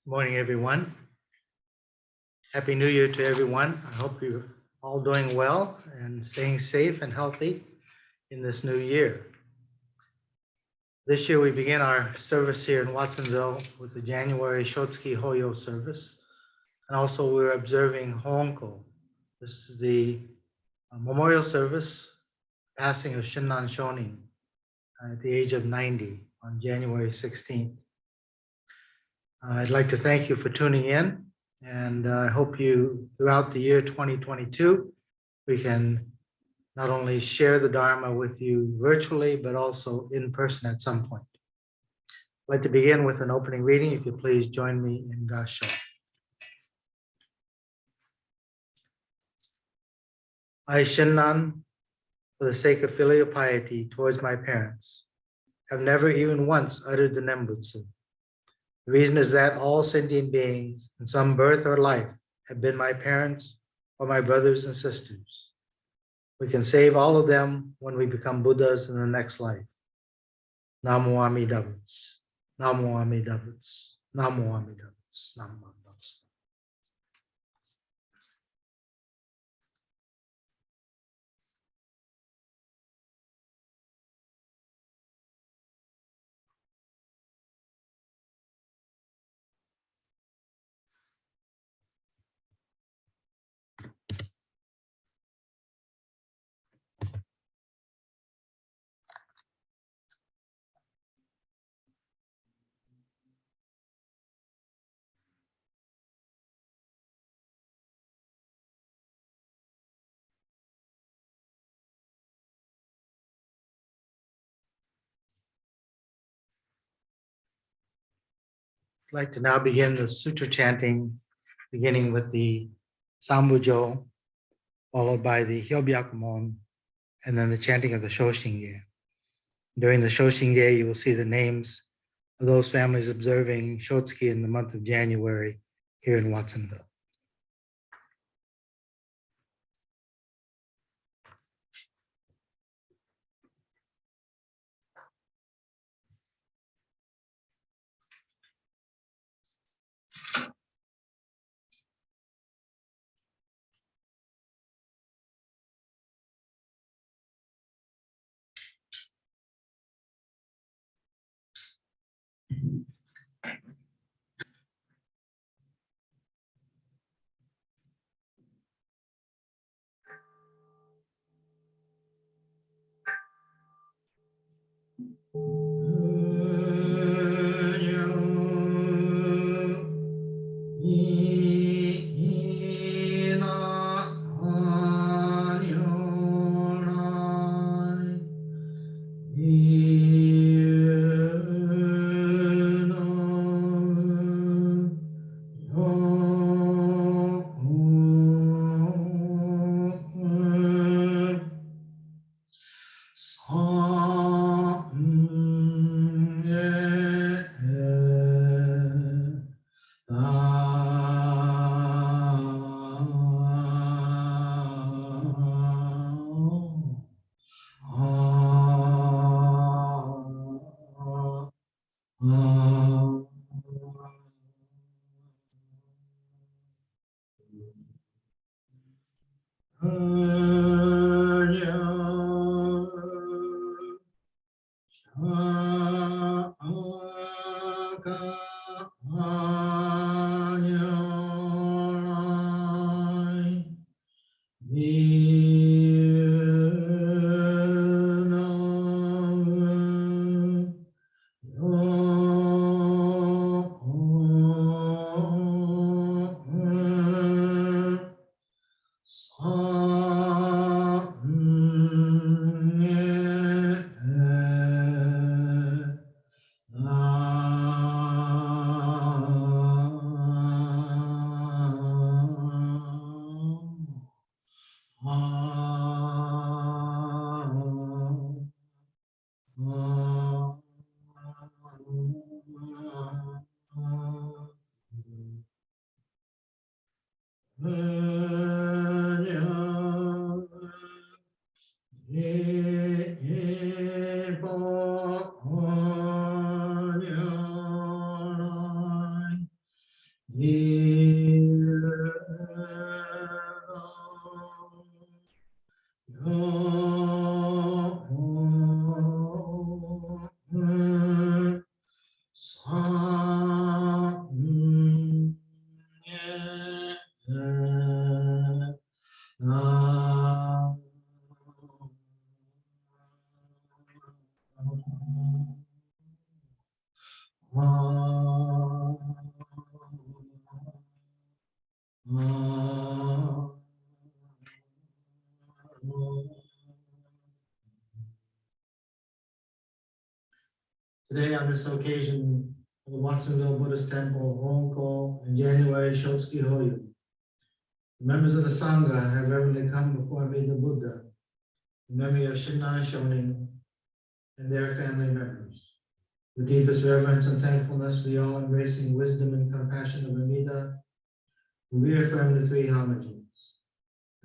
Morning, everyone. Happy New Year to everyone. I hope you're all doing well and staying safe and healthy in this new year. This year, we begin our service here in Watsonville with the January Shotsuki Hoyo service. And also, we're observing Hoonko. This is the memorial service, passing of Shinran Shonin at the age of 90 on January 16th. I'd like to thank you for tuning in. And I hope you, throughout the year 2022, we can not only share the Dharma with you virtually, but also in person at some point. I'd like to begin with an opening reading. If you please join me in Gasho. I, Shinran, for the sake of filial piety towards my parents, have never even once uttered the Nembutsu. The reason is that all sentient beings in some birth or life have been my parents or my brothers and sisters. We can save all of them when we become Buddhas in the next life. Namo Amidavats. Namo Amidavats. Namo Amidavats. Namo Amidavats. I'd like to now begin the Suture Chanting, beginning with the Sambujo, followed by the Hyobyakumon, and then the chanting of the Shoshinge. During the Shoshinge, you will see the names of those families observing Shotsuki in the month of January here in Watsonville. Today, on this occasion of the Watsonville Buddhist Temple, Hoonko, in January, Shotsuki Hoyu, the members of the Sangha have reverently come before me, the Buddha, in memory of Shinran Shonin and their family members. With deepest reverence and thankfulness, we all embracing wisdom and compassion of Amida, we reaffirm the three homages.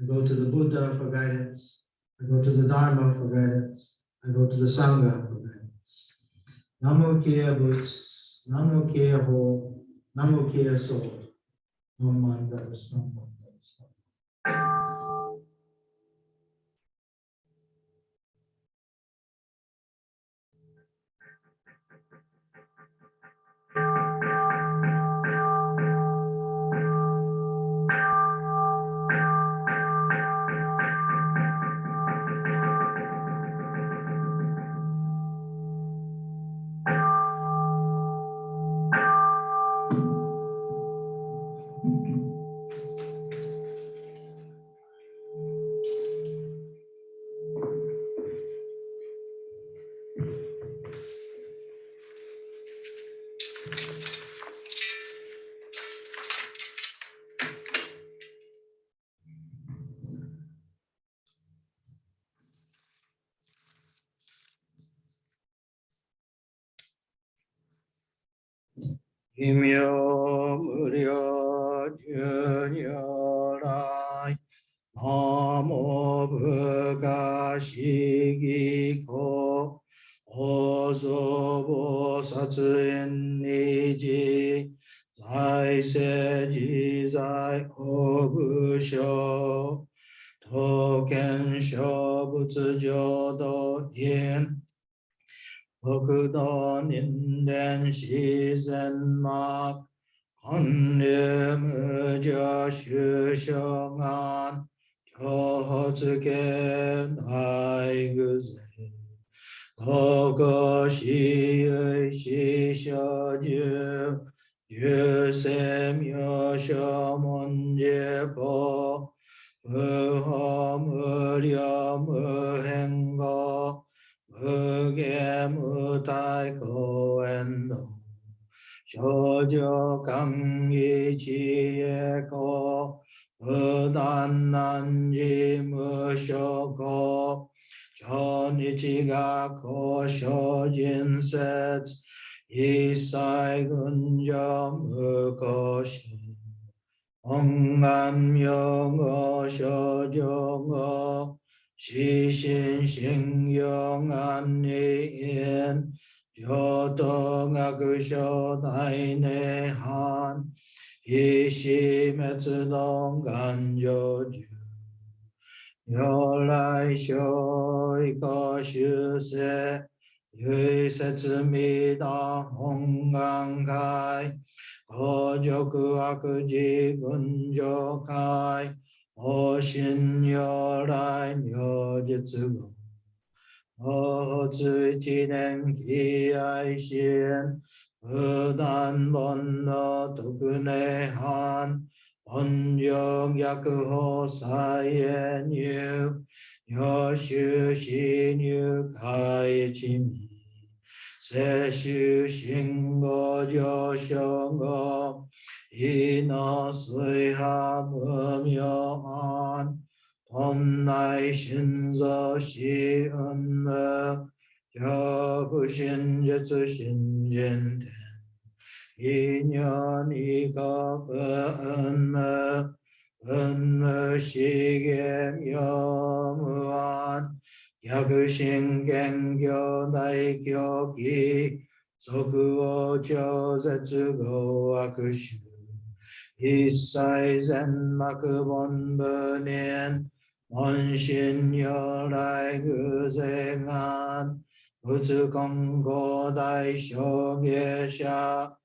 I go to the Buddha for guidance. I go to the Dharma for guidance. I go to the Sangha for guidance. Namo Kia Butz, Namo Kia Ho, Namo Kia So, Namo Mandas, Namo Mandas. Himyo Muryo Junyorai Namo Bhagashigi Ko Ozobo Satsuin Niji Zai Seji Zai Obusho Token Shobutsu Jodo Yin Okudo Ninden Shizen Mak Konde Muja Shushongan Johozuke Naiguze Gogo Shi Shishoju Yusemyo Shomonjepo Muho Muryo Muhengo Muge Mutai Koendo Shoujo Kangi Chieko Budan Nanji Mushoko Chonichiga Ko Shojin Sets Isai Gunjo Mukoshi Ongan Myongo Shoujo Shishin Shingyong An Yoto Gakusho Daine Han Ishi Metsudong Ganjoju Yorai Shoiko Shuse Yui Setsumida Hongan Kai Gojoku Akuji Gunjo Kai Oshin Yorai Nyojitsugo Ozu Jinen Ki Aishin Budan Bondo Tokune Han Onjong Yakuho Sayen Yu Yoshu Shinyu Kai Chimi Seshu Shingo Joshongo Ino Suiha Mumyo An Onnai Shinzo Shi Unmu Yobu Shinjitsu Shinjin Ten Inyon Iko Unmu Unmu Shige Myomuan Yakushin Gengyo Daikyo Ki Soku Ocho Zetsu Go Akushu 一切善悪本部念問心如来偶然願仏根後大小下者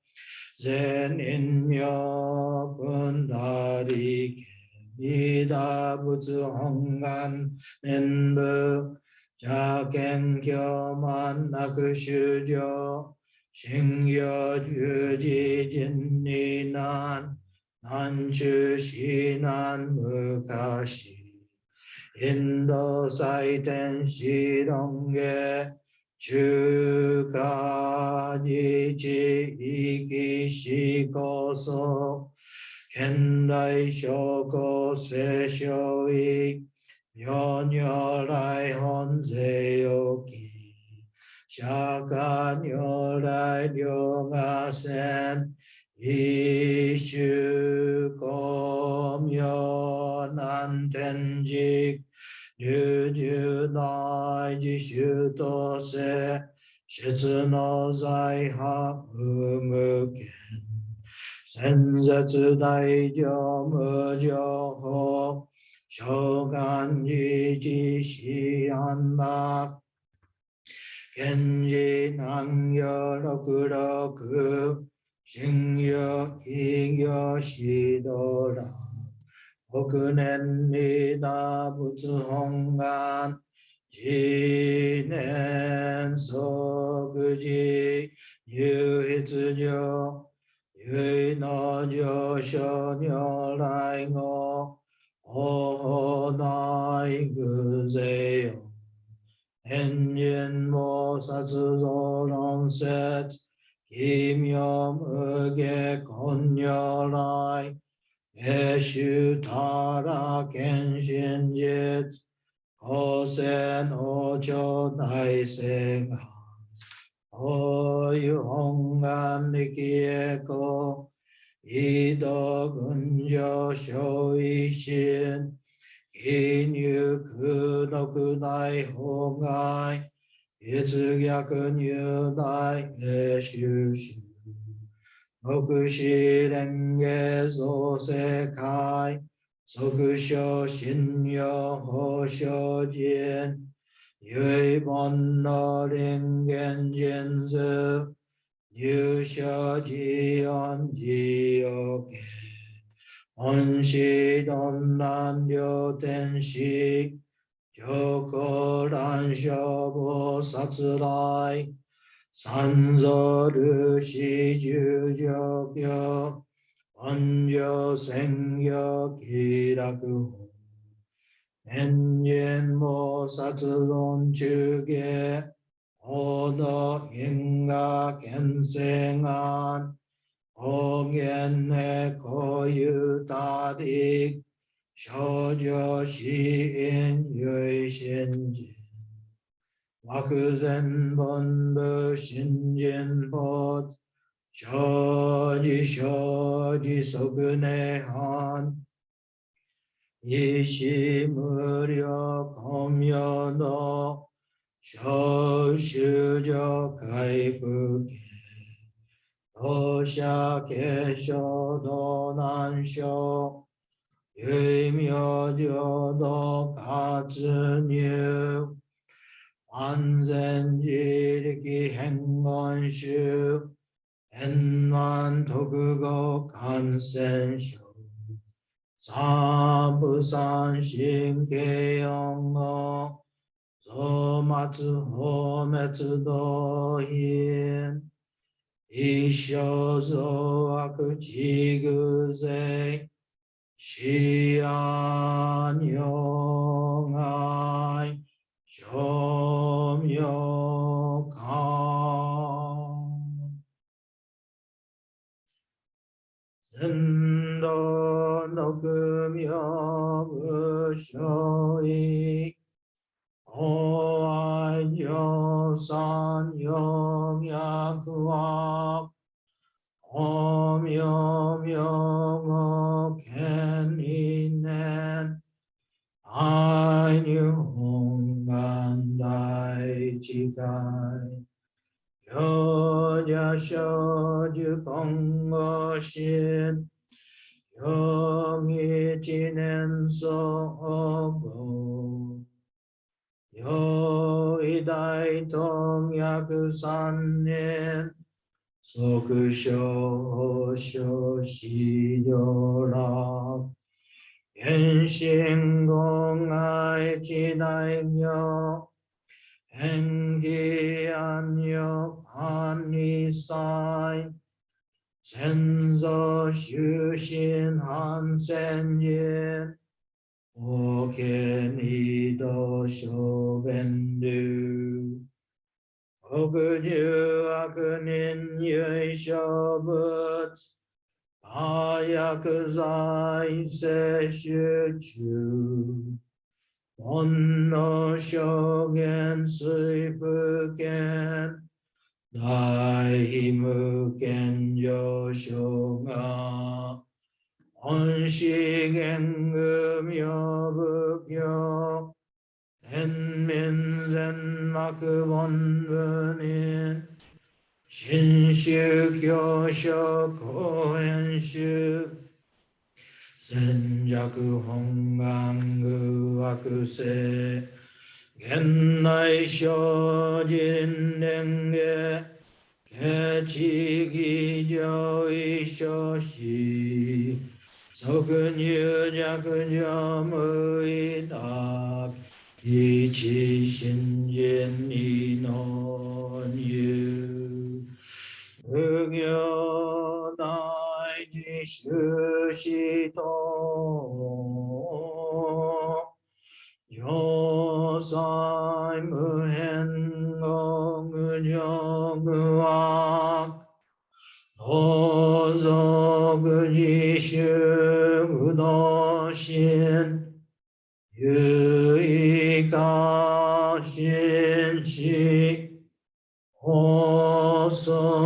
善因妙分大利利大仏本願念部邪見教満悪修行信用十字人に難難中死難無可死インド祭天子論下中華自治意義思考層現代諸国聖書意妙如来本税をき釈迦如来両我線一種公明南天竺流十大自主とせ質の財波無無限先絶大乗無情法召願自治死安楽賢治南行六六信用異業指導ら北年利大仏本願次年即時入筆上唯の上昇如来語大大偶然よ天人菩薩造論説奇妙無下根如来永修他ら見真実公正王朝大聖願法有本願力栄光異道群上小一心記入空六大法外越逆入大永修修六四蓮華創世界即小信用法小人唯本の人間人数入所自恩自用家本師鈍難両天使上皇乱消菩薩来三蔵ルシ十上教本上専業気楽法天人菩薩論中下大道因果見性願方言へこゆたり少女死因唯心人漠然本部信心法生じ生じ即涅槃一子無量根妙の小修上回復家当社継承道南省唯妙浄土活入安全自力変言宗円満特語感染症三部三神経四語増末放滅道品一生増悪自偶税死安如外称名観仙道六妙無所異大愛上三四脈は阿妙妙語見理念愛入本願大智慧行者小樹今後心 영이 지낸 서고 여의다이 동약산님 소그쇼쇼시려라 현신공아이 지다이며 행기안여 한이사이 센서슈신 한센예 오케니도 쇼벤두 어그주 아그닌 유이쇼붓 아야크사이 세슈추 원노 쇼겐 스이프겐 다이무겐 요쇼가 onshigengumyobukyō enminzen makubonbunin shinshu kyōshō enshu senjaku hongangu akuse gennai shōjin denge kechigi jōishoshi 소근유 자근유 무이닥 이치신진 이논유 응요 나이지 슈시도 요사이 무헨공 은영무악 도저그지슈무도신 유이가신시 호소센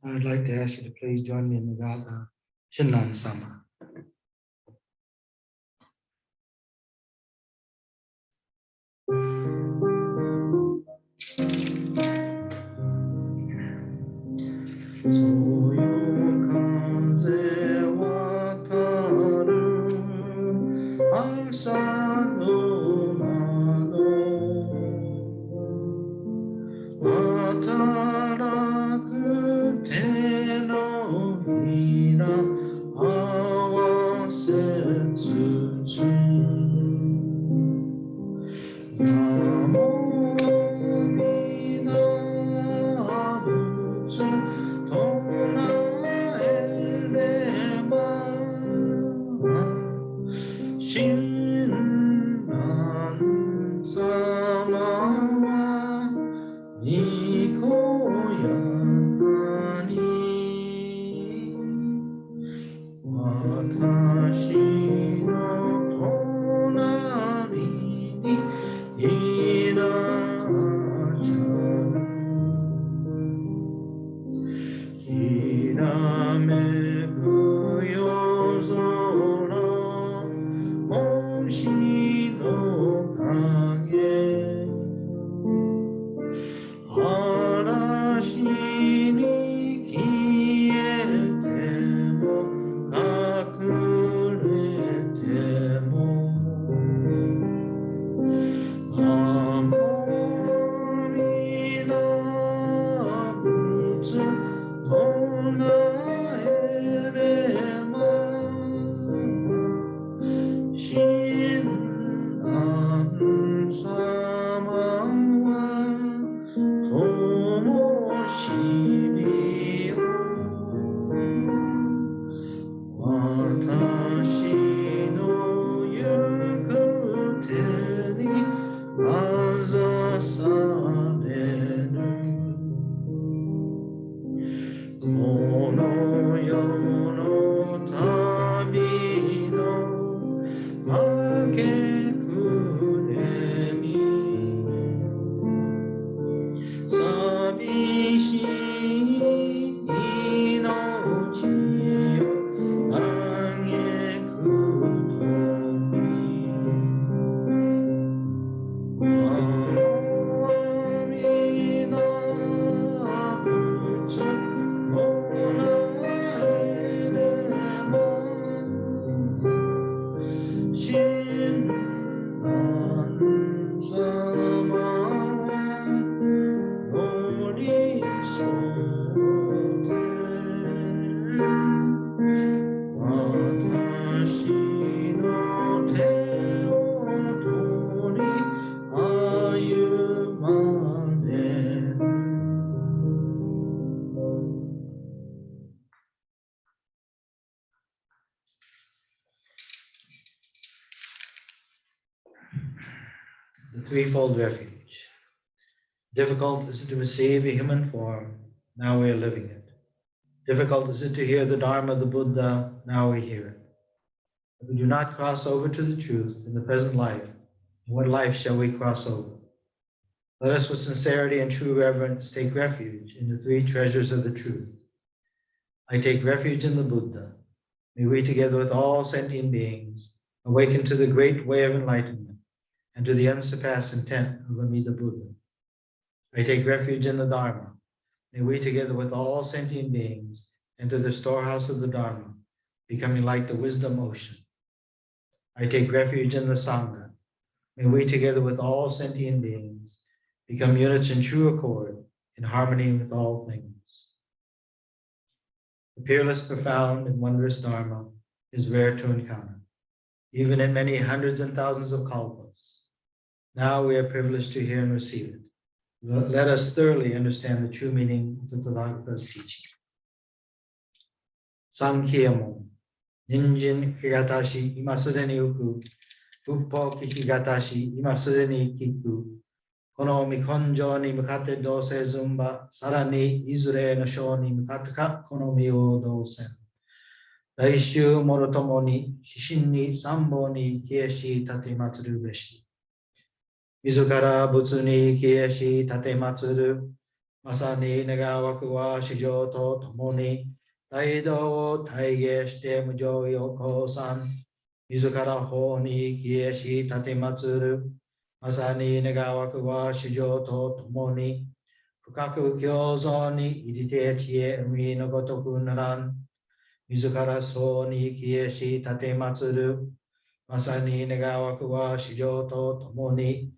I would like to ask you to please join me in the Gatha Shinran Sama. 働く手のひら合わせつつナモミダ仏唱えれば親鸞様はにこやかに私の隣にいらっしゃるきらめく夜空星の影嵐に消えても隠れてもナモミダ仏唱えれば親鸞様は灯火を私の行く手にかざされるこの世の旅の明け暮れに寂しい命をあげくとき阿弥陀仏唱えれば親鸞様は寄り添って私の手を取り歩まれるThe threefold refuge. Difficult is it to receive a human form, now we are living it. Difficult is it to hear the Dharma of the Buddha, now we hear it. If we do not cross over to the truth in the present life, in what life shall we cross over? Let us with sincerity and true reverence take refuge in the three treasures of the truth. I take refuge in the Buddha. May we together with all sentient beings awaken to the great way of enlightenment and to the unsurpassed intent of Amida Buddha. I take refuge in the Dharma. May we together with all sentient beings enter the storehouse of the Dharma, becoming like the wisdom ocean. I take refuge in the Sangha. May we together with all sentient beings become units in true accord, in harmony with all things. The peerless, profound, and wondrous Dharma is rare to encounter, even in many hundreds and thousands of kalpas. Now we are privileged to hear and receive it. Let us thoroughly understand the true meaning of the Tathagata's teaching. Sankhya-mo, Ninjin Higatashi, Imasudeni Uku, Uppo Kikigatashi, Imasudeni Kiku, Kono Mikonjo ni Mukate Dose Zumba, Sarani Izure no Shoni Mukataka, Kono Mio Dosen. Daishu Morotomo ni, Shishin ni, Sambo ni, Kieshi Tate Matsuru Beshi. Mizukara Butsu ni Kieshi Tate Matsuru, Masani Negawaku wa Shijo to Tomo ni, Daido wo Taige shite Mujo Yoko san, Mizukara ho ni Kieshi Tate Matsuru, Masani Negawaku wa Shijo to Tomo ni, Fukaku Kyozo ni Irite Chie Umi no Gotoku naran, Mizukara so ni Kieshi Tate Matsuru, Masani Negawaku wa Shijo to Tomo ni,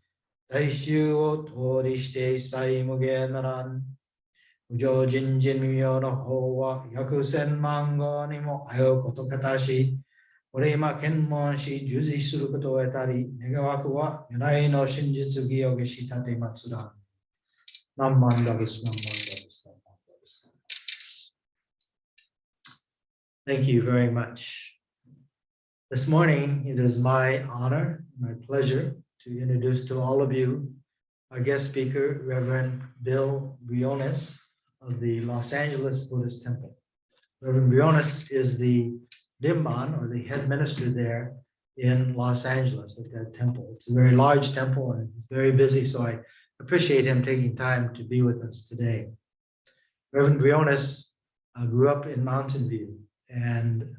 大衆を通りして一切無限ならん。無常人人未妙の方は約千万号にもあようことかたし、俺今検問し従事することを得たり、願わくは如来の真実義を下し立てまつら。何万だです、何万だです、何万だです。Thank you very much. This morning, it is my honor, my pleasure to introduce to all of you our guest speaker, Reverend Bill Briones of the Los Angeles Buddhist Temple. Reverend Briones is the Dimban, or the head minister there in Los Angeles at that temple. It's a very large temple and it's very busy, so I appreciate him taking time to be with us today. Reverend Briones grew up in Mountain View and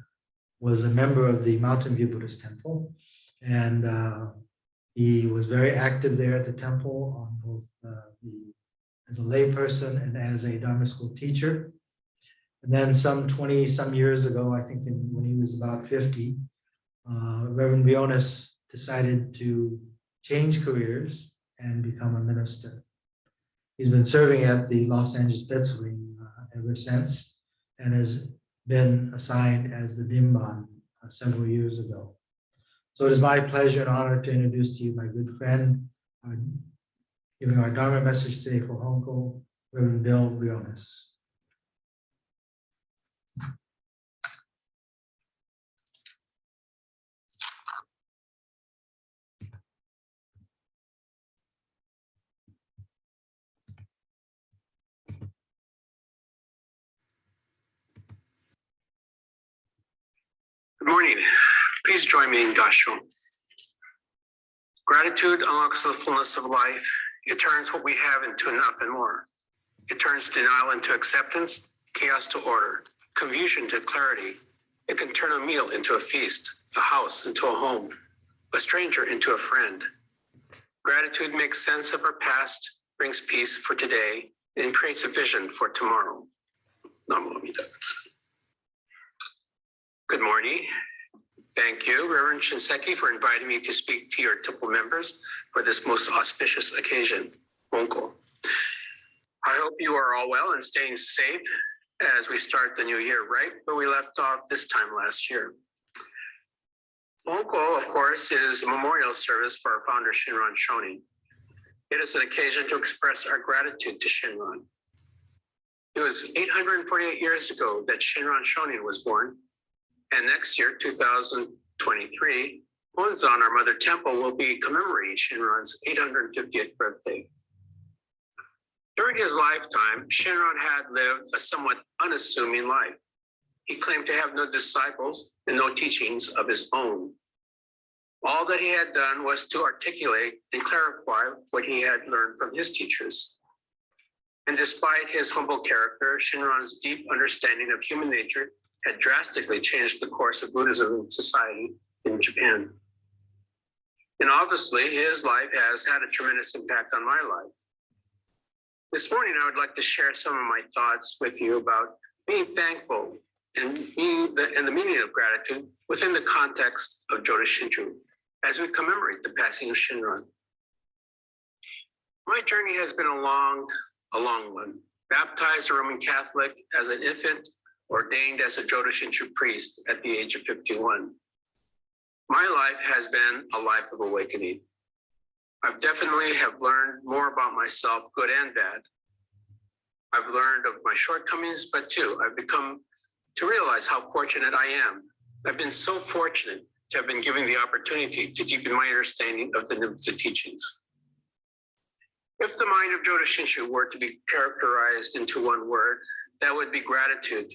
was a member of the Mountain View Buddhist Temple. And he was very active there at the temple on both as a layperson and as a Dharma school teacher. And then some 20 some years ago, I think when he was about 50, Reverend Briones decided to change careers and become a minister. He's been serving at the Los Angeles Betz Wing ever since and has been assigned as the Dimban several years ago. So it is my pleasure and honor to introduce to you my good friend, giving our Dharma message today for Hoonko, Reverend Bill Briones. Good morning. Please join me in Gasho. Gratitude unlocks the fullness of life. It turns what we have into enough and more. It turns denial into acceptance, chaos to order, confusion to clarity. It can turn a meal into a feast, a house into a home, a stranger into a friend. Gratitude makes sense of our past, brings peace for today, and creates a vision for tomorrow. Namo Amida Butsu. Good morning. Thank you, Reverend Shinseki, for inviting me to speak to your temple members for this most auspicious occasion, Hoonko. I hope you are all well and staying safe as we start the new year, right where we left off this time last year. Hoonko, of course, is a memorial service for our founder, Shinran Shonin. It is an occasion to express our gratitude to Shinran. It was 848 years ago that Shinran Shonin was born. And next year, 2023, Onzon, our mother temple, will be commemorating Shinran's 850th birthday. During his lifetime, Shinran had lived a somewhat unassuming life. He claimed to have no disciples and no teachings of his own. All that he had done was to articulate and clarify what he had learned from his teachers. And despite his humble character, Shinran's deep understanding of human nature had drastically changed the course of Buddhism in society in Japan. And obviously, his life has had a tremendous impact on my life. This morning, I would like to share some of my thoughts with you about being thankful and the meaning of gratitude within the context of Jodo Shinshu as we commemorate the passing of Shinran. My journey has been a long one. Baptized a Roman Catholic as an infant, ordained as a Jodo Shinshu priest at the age of 51. My life has been a life of awakening. I've definitely have learned more about myself, good and bad. I've learned of my shortcomings, but too, I've become to realize how fortunate I am. I've been so fortunate to have been given the opportunity to deepen my understanding of the Nibbutsu teachings. If the mind of Jodo Shinshu were to be characterized into one word, that would be gratitude.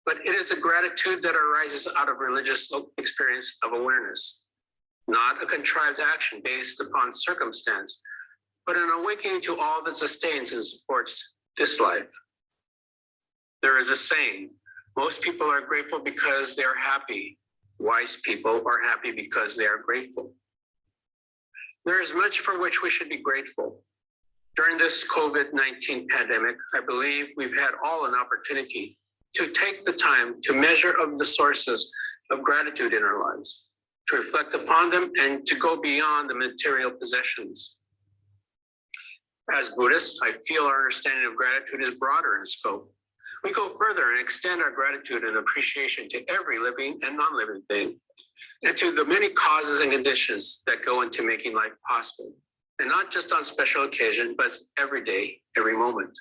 But it is a gratitude that arises out of religious experience of awareness, not a contrived action based upon circumstance, but an awakening to all that sustains and supports this life. There is a saying, most people are grateful because they are happy. Wise people are happy because they are grateful. There is much for which we should be grateful. During this COVID-19 pandemic, I believe we've had all an opportunity to take the time to measure of the sources of gratitude in our lives, to reflect upon them and to go beyond the material possessions. As Buddhists, I feel our understanding of gratitude is broader in scope. We go further and extend our gratitude and appreciation to every living and non-living thing, and to the many causes and conditions that go into making life possible, and not just on special occasion, but every day, every moment.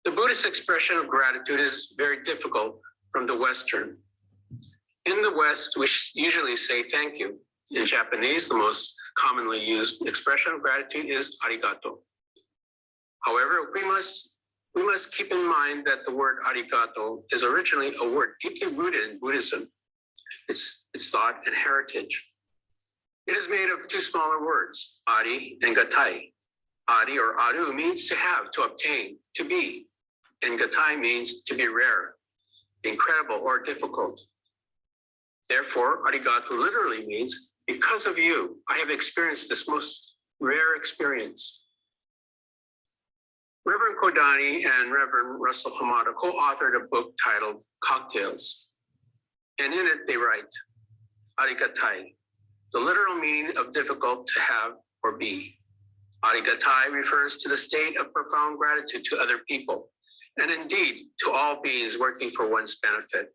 The Buddhist expression of gratitude is very difficult from the Western. In the West, we usually say thank you. In Japanese, the most commonly used expression of gratitude is arigato. However, we must keep in mind that the word arigato is originally a word deeply rooted in Buddhism, its thought and heritage. It is made of two smaller words, ari and gatai. Ari or aru means to have, to obtain, to be, and gatai means to be rare, incredible, or difficult. Therefore, arigato literally means, because of you, I have experienced this most rare experience. Reverend Kodani and Reverend Russell Hamada co-authored a book titled Cocktails. And in it, they write, arigatai, the literal meaning of difficult to have or be. Arigatai refers to the state of profound gratitude to other people, and indeed to all beings working for one's benefit.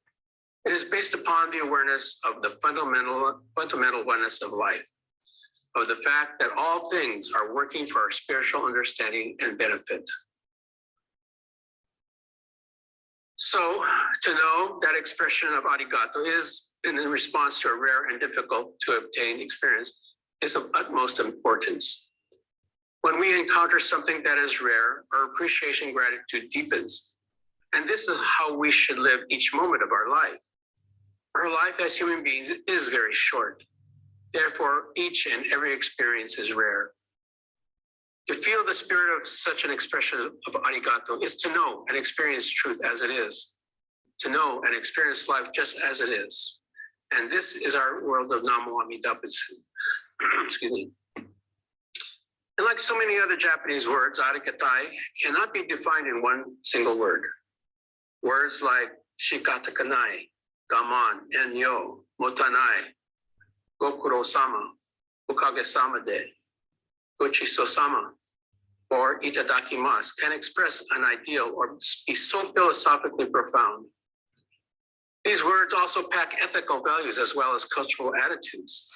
It is based upon the awareness of the fundamental oneness of life, of the fact that all things are working for our spiritual understanding and benefit. So to know that expression of arigato is in response to a rare and difficult to obtain experience is of utmost importance. When we encounter something that is rare, our appreciation gratitude deepens. And this is how we should live each moment of our life. Our life as human beings is very short. Therefore, each and every experience is rare. To feel the spirit of such an expression of arigato is to know and experience truth as it is, to know and experience life just as it is. And this is our world of Namo Amida Butsu. Excuse me. And like so many other Japanese words, arigatai cannot be defined in one single word. Words like shikatakanai, gaman, enyo, motanai, gokuro-sama, ukage-sama de, gochiso-sama, or itadakimasu can express an ideal or be so philosophically profound. These words also pack ethical values as well as cultural attitudes.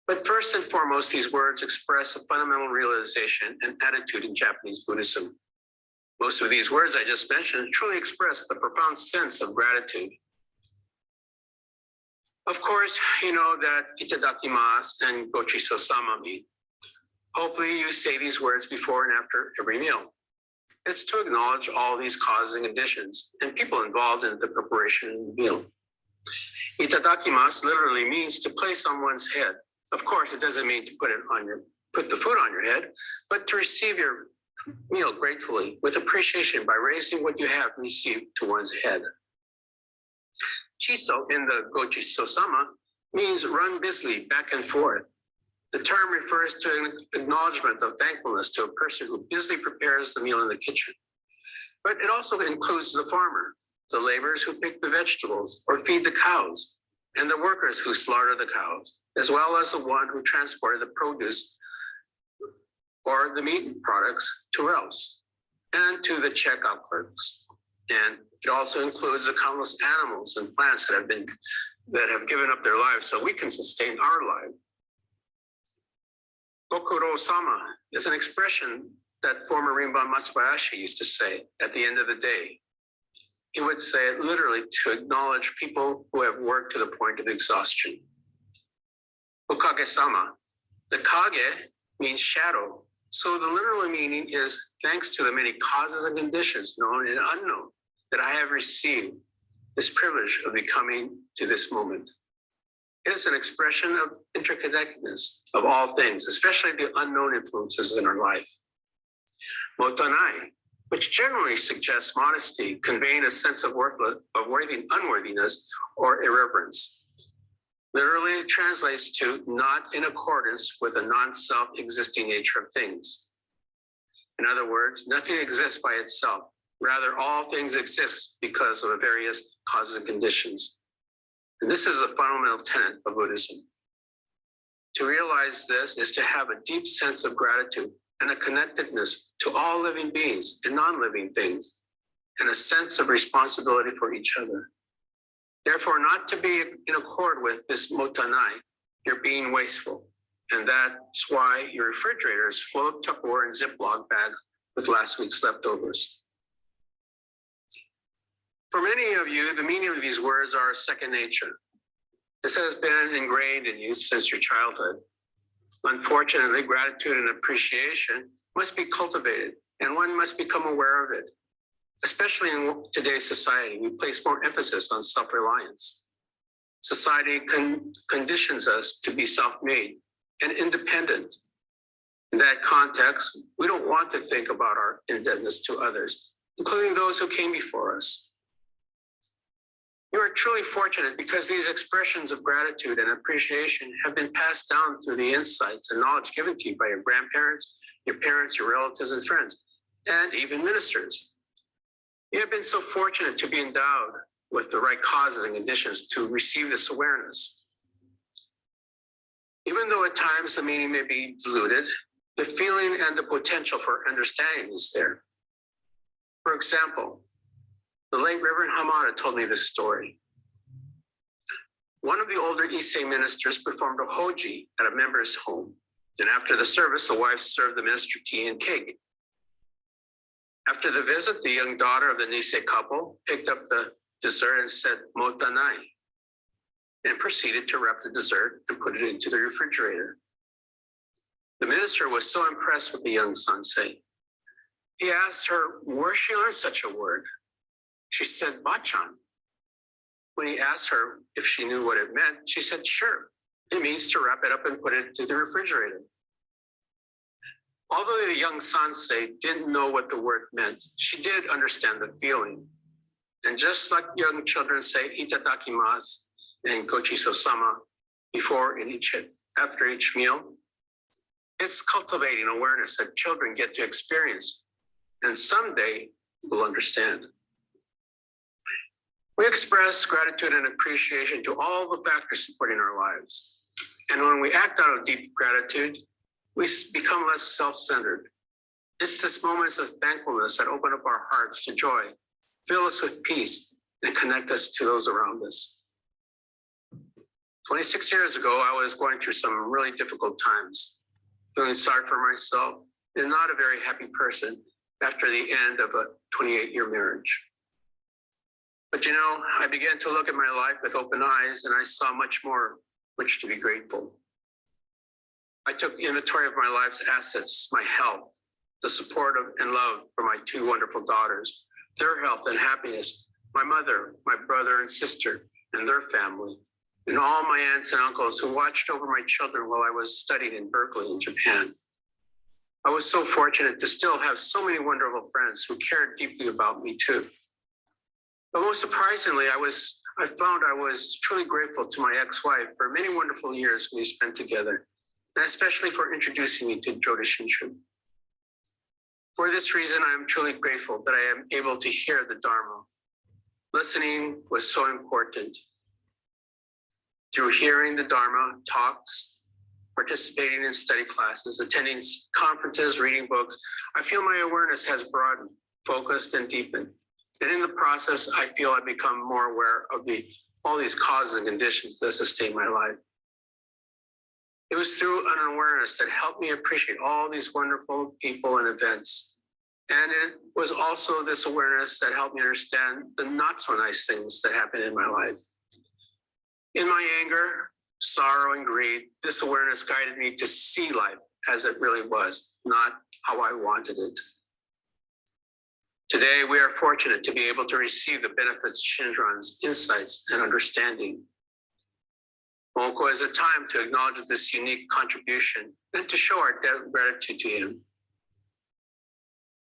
But first and foremost, these words express a fundamental realization and attitude in Japanese Buddhism. Most of these words I just mentioned truly express the profound sense of gratitude. Of course, you know that itadakimasu and gochiso-sama mean. Hopefully you say these words before and after every meal. It's to acknowledge all these causes and conditions and people involved in the preparation of the meal. Itadakimasu literally means to place on one's head. Of course, it doesn't mean to put the food on your head, but to receive your meal gratefully with appreciation by raising what you have received to one's head. Chiso in the gochiso-sama means run busily back and forth. The term refers to an acknowledgement of thankfulness to a person who busily prepares the meal in the kitchen. But it also includes the farmer, the laborers who pick the vegetables or feed the cows, and the workers who slaughter the cows, as well as the one who transported the produce or the meat products to Rouse, and to the checkout clerks. And it also includes the countless animals and plants that have given up their lives so we can sustain our life. Gokuro-sama is an expression that former Rinban Matsubayashi used to say at the end of the day. He would say it literally to acknowledge people who have worked to the point of exhaustion. Ukage-sama, the kage means shadow. So the literal meaning is thanks to the many causes and conditions, known and unknown, that I have received this privilege of becoming to this moment. It is an expression of interconnectedness of all things, especially the unknown influences in our life. Motanai, which generally suggests modesty, conveying a sense of unworthiness or irreverence. Literally translates to not in accordance with the non-self existing nature of things. In other words, nothing exists by itself. Rather, all things exist because of the various causes and conditions. And this is a fundamental tenet of Buddhism. To realize this is to have a deep sense of gratitude and a connectedness to all living beings and non-living things, and a sense of responsibility for each other. Therefore, not to be in accord with this motanai, you're being wasteful. And that's why your refrigerator is full of Tupperware and Ziploc bags with last week's leftovers. For many of you, the meaning of these words are second nature. This has been ingrained in you since your childhood. Unfortunately, gratitude and appreciation must be cultivated, and one must become aware of it. Especially in today's society, we place more emphasis on self-reliance. Society conditions us to be self-made and independent. In that context, we don't want to think about our indebtedness to others, including those who came before us. You are truly fortunate because these expressions of gratitude and appreciation have been passed down through the insights and knowledge given to you by your grandparents, your parents, your relatives and friends, and even ministers. You have been so fortunate to be endowed with the right causes and conditions to receive this awareness. Even though at times the meaning may be diluted, the feeling and the potential for understanding is there. For example, the late Reverend Hamada told me this story. One of the older Issei ministers performed a hoji at a member's home. And after the service, the wife served the minister tea and cake. After the visit, the young daughter of the Nisei couple picked up the dessert and said, "Motanai," and proceeded to wrap the dessert and put it into the refrigerator. The minister was so impressed with the young sansei. He asked her where she learned such a word. She said, "Bachan." When he asked her if she knew what it meant, she said, "Sure, it means to wrap it up and put it into the refrigerator." Although the young sansei didn't know what the word meant, she did understand the feeling. And just like young children say "itadakimasu" and "gochiso-sama" before and after each meal, it's cultivating awareness that children get to experience, and someday will understand. We express gratitude and appreciation to all the factors supporting our lives. And when we act out of deep gratitude, we become less self-centered. It's these moments of thankfulness that open up our hearts to joy, fill us with peace, and connect us to those around us. 26 years ago, I was going through some really difficult times, feeling sorry for myself and not a very happy person after the end of a 28-year marriage. But you know, I began to look at my life with open eyes, and I saw much more which to be grateful. I took inventory of my life's assets, my health, the support of and love for my two wonderful daughters, their health and happiness, my mother, my brother and sister, and their family, and all my aunts and uncles who watched over my children while I was studying in Berkeley in Japan. I was so fortunate to still have so many wonderful friends who cared deeply about me too. But most surprisingly, I found I was truly grateful to my ex-wife for many wonderful years we spent together, and especially for introducing me to Jodo Shinshu. For this reason, I am truly grateful that I am able to hear the Dharma. Listening was so important. Through hearing the Dharma talks, participating in study classes, attending conferences, reading books, I feel my awareness has broadened, focused, and deepened. And in the process, I feel I've become more aware of all these causes and conditions that sustain my life. It was through an awareness that helped me appreciate all these wonderful people and events. And it was also this awareness that helped me understand the not so nice things that happened in my life. In my anger, sorrow, and greed, this awareness guided me to see life as it really was, not how I wanted it. Today, we are fortunate to be able to receive the benefits of Shinran's insights and understanding. Hoonko is a time to acknowledge this unique contribution and to show our gratitude to him,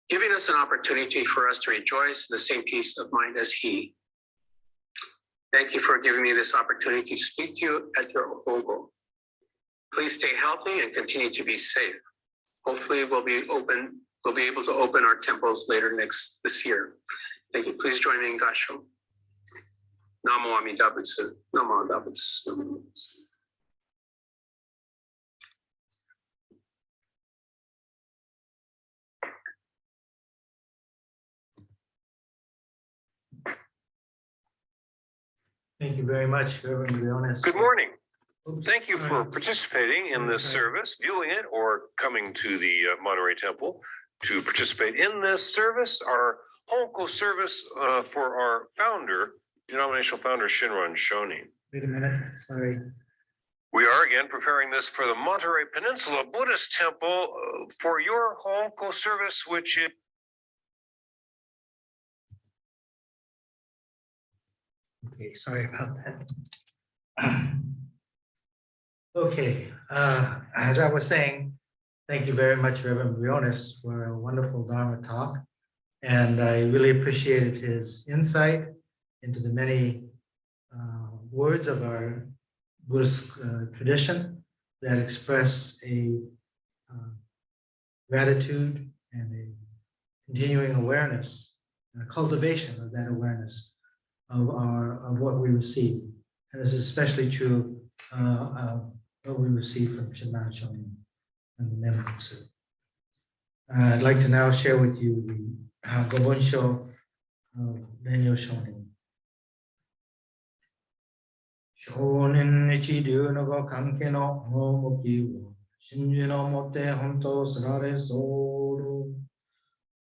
giving us an opportunity for us to rejoice in the same peace of mind as he. Thank you for giving me this opportunity to speak to you at your Hoonko. Please stay healthy and continue to be safe. Hopefully we'll be able to open our temples later this year. Thank you. Please join me in Gassho. Namo Amida Butsu. Namo Amida Butsu. Thank you very much, Reverend Briones. Good morning. Oops, Thank you sorry. for participating in this service, viewing it, or coming to the Monterey Temple to participate in this service, our Hoonko service for our founder, denominational founder, Shinran Shonin. Wait a minute, sorry. We are again preparing this for the Monterey Peninsula Buddhist Temple for your Hoonko service, which is Okay, sorry about that. Okay, as I was saying, thank you very much, Reverend Briones, for a wonderful Dharma talk. And I really appreciated his insight into the many words of our Buddhist tradition that express a gratitude and a continuing awareness and a cultivation of that awareness of what we receive. And this is especially true of what we receive from Shinran Shonin and the Menbutsu. I'd like to now share with you the Gobonsho of Daniel Shonin. Shonin Ichidu no go kanke no homoki wo shinji no motte honto sarare soru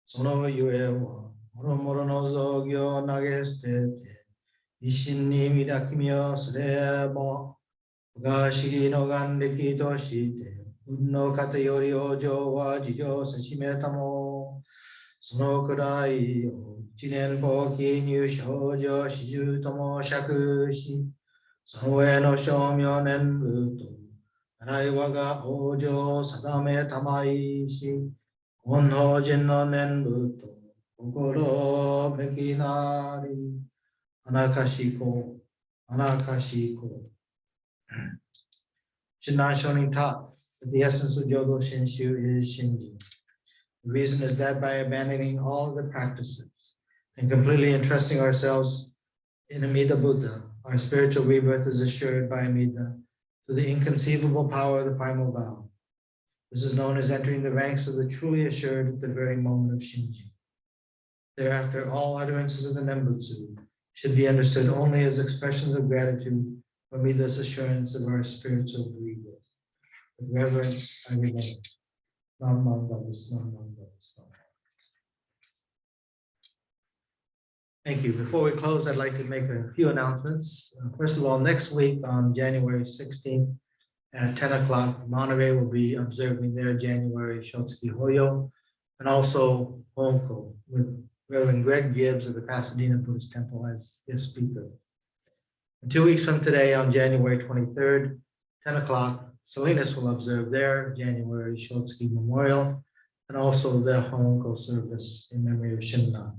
sono yue wo moro no zogyo nagestete ishin ni midakimyo sureba Gashigi no gandeki to shite unno kata yori ojo wa jijo sashimetamo sono kurai o jinen poki nyushojo shiju tomo shakushi sono ue no shomyo nenbuto arai waga ojo sadame tamaishi onho jinno nenbuto kokoro mekinari anakashiko Shinran Shonin taught that the essence of Jodo Shinshu is Shinji. The reason is that by abandoning all of the practices and completely entrusting ourselves in Amida Buddha, our spiritual rebirth is assured by Amida through the inconceivable power of the primal vow. This is known as entering the ranks of the truly assured at the very moment of Shinji. Thereafter, all utterances of the Nembutsu should be understood only as expressions of gratitude for Amida's assurance of our spiritual rebirth. With reverence, I remember. Nam Nam Davis, Nam Nam Davis, Nam. Thank you. Before we close, I'd like to make a few announcements. First of all, next week on January 16th at 10 o'clock, Monterey will be observing their January Shotsuki Hoyo and also Hoonko with Reverend Greg Gibbs of the Pasadena Buddhist Temple as guest speaker. And 2 weeks from today, on January 23rd, 10 o'clock, Salinas will observe their January Shotsuki Memorial and also their Hoonko service in memory of Shinran.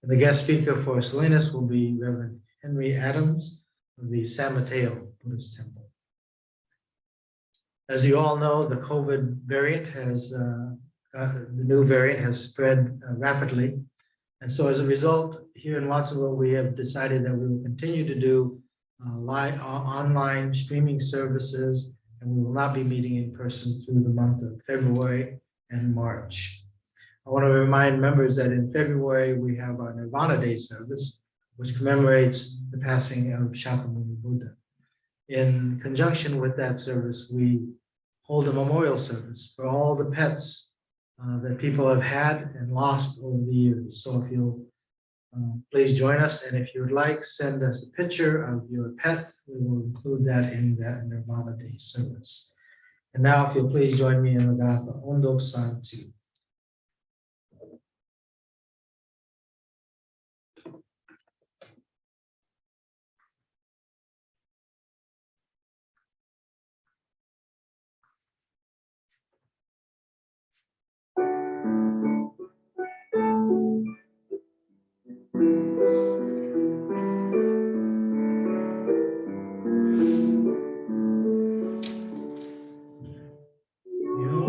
And the guest speaker for Salinas will be Reverend Henry Adams of the San Mateo Buddhist Temple. As you all know, the COVID variant the new variant has spread rapidly. And so as a result, here in Watsonville, we have decided that we will continue to do online streaming services, and we will not be meeting in person through the month of February and March. I want to remind members that in February, we have our Nirvana Day service, which commemorates the passing of Shakyamuni Buddha. In conjunction with that service, we hold a memorial service for all the pets that people have had and lost over the years. So if you'll please join us, and if you would like, send us a picture of your pet. We will include that in that Nirvana Day service. And now, if you'll please join me in Nagatha Ondo San Tu. Yo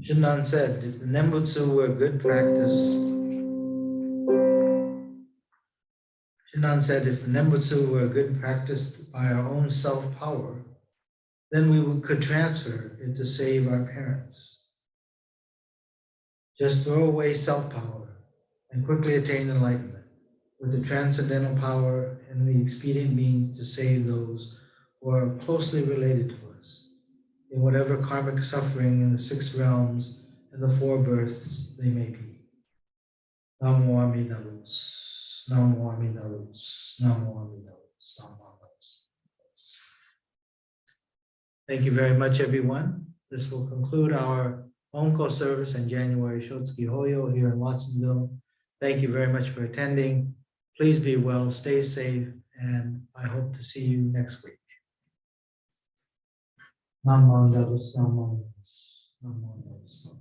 Shinran said, if the Nembutsu were good practice, Shinran said, if the Nembutsu were good practiced by our own self-power, then could transfer it to save our parents. Just throw away self-power and quickly attain enlightenment with the transcendental power and the expedient means to save those who are closely related to us, in whatever karmic suffering in the 6 realms and the 4 births they may be. Namo Amida Butsu, Namo Amida Butsu, Namo Amida Butsu, Namo Amida Butsu. Thank you very much, everyone. This will conclude our Hoonko service in January Shotsuki Hoyo here in Watsonville. Thank you very much for attending. Please be well, stay safe, and I hope to see you next week. Namo Amida Butsu, Namo Amida Butsu, Namo Amida Butsu.